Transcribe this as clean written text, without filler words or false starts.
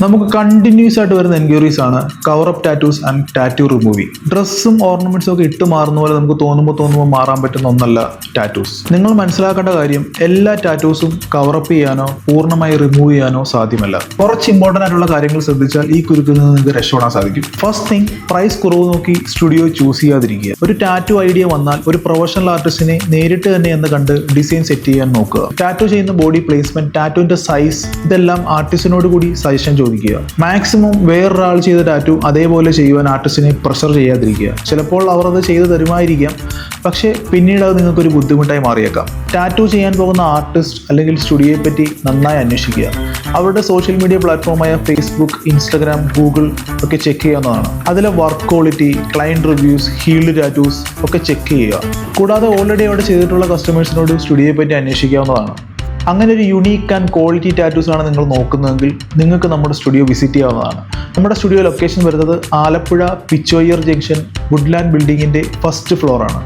നമുക്ക് കണ്ടിന്യൂസ് ആയിട്ട് വരുന്ന എൻക്വയറീസ് ആണ് cover up tattoos and tattoo removing. ഡ്രസ്സും ഓർണമെന്റ്സും ഒക്കെ ഇട്ട് മാറുന്ന പോലെ നമുക്ക് തോന്നുമ്പോൾ മാറാൻ പറ്റുന്ന ഒന്നല്ല ടാറ്റൂസ്. നിങ്ങൾ മനസ്സിലാക്കേണ്ട കാര്യം, എല്ലാ ടാറ്റൂസും കവർ അപ്പ് ചെയ്യാനോ പൂർണ്ണമായി റിമൂവ് ചെയ്യാനോ സാധ്യമല്ല. കുറച്ച് ഇമ്പോർട്ടൻ്റ് ആയിട്ടുള്ള കാര്യങ്ങൾ ശ്രദ്ധിച്ചാൽ ഈ കുരുക്കിൽ നിന്ന് നിങ്ങൾക്ക് രക്ഷപ്പെടാൻ സാധിക്കും. ഫസ്റ്റ് തിങ്, പ്രൈസ് കുറവ് നോക്കി സ്റ്റുഡിയോ ചൂസ് ചെയ്യാതിരിക്കുക. ഒരു ടാറ്റൂ ഐഡിയ വന്നാൽ ഒരു പ്രൊഫഷണൽ ആർട്ടിസ്റ്റിനെ നേരിട്ട് തന്നെ എന്ന് കണ്ട് ഡിസൈൻ സെറ്റ് ചെയ്യാൻ നോക്കുക. ടാറ്റൂ ചെയ്യുന്ന ബോഡി പ്ലേസ്മെന്റ്, ടാറ്റൂവിന്റെ സൈസ്, ഇതെല്ലാം ആർട്ടിസ്റ്റിനോട് കൂടി സജഷൻ ചോദിക്കുക. മാക്സിമം വേറൊരാൾ ചെയ്ത ടാറ്റൂ അതേപോലെ ചെയ്യുവാൻ ആർട്ടിസ്റ്റിനെ പ്രഷർ ചെയ്യാതിരിക്കുക. ചിലപ്പോൾ അവർ അത് ചെയ്തു തരുമായിരിക്കാം, പക്ഷേ പിന്നീട് അത് നിങ്ങൾക്കൊരു ബുദ്ധിമുട്ടായി മാറിയേക്കാം. ടാറ്റൂ ചെയ്യാൻ പോകുന്ന ആർട്ടിസ്റ്റ് അല്ലെങ്കിൽ സ്റ്റുഡിയോയെ പറ്റി നന്നായി അന്വേഷിക്കുക. അവരുടെ സോഷ്യൽ മീഡിയ പ്ലാറ്റ്ഫോമായ ഫേസ്ബുക്ക്, ഇൻസ്റ്റഗ്രാം, ഗൂഗിൾ ഒക്കെ ചെക്ക് ചെയ്യാവുന്നതാണ്. അതിലെ work quality, client reviews, healed tattoos ഒക്കെ ചെക്ക് ചെയ്യുക. കൂടാതെ ഓൾറെഡി അവിടെ ചെയ്തിട്ടുള്ള കസ്റ്റമേഴ്സിനോട് സ്റ്റുഡിയോയെ പറ്റി അന്വേഷിക്കാവുന്നതാണ്. അങ്ങനെ ഒരു യുണീക്ക് ആൻഡ് ക്വാളിറ്റി ടാറ്റൂസ് ആണ് നിങ്ങൾ നോക്കുന്നതെങ്കിൽ നിങ്ങൾക്ക് നമ്മുടെ സ്റ്റുഡിയോ വിസിറ്റ് ചെയ്യാവുന്നതാണ്. നമ്മുടെ സ്റ്റുഡിയോ ലൊക്കേഷൻ വരുന്നത് ആലപ്പുഴ പിച്ചോയർ ജംഗ്ഷൻ വുഡ്ലാൻഡ് ബിൽഡിങ്ങിൻ്റെ ഫസ്റ്റ് ഫ്ലോറാണ്.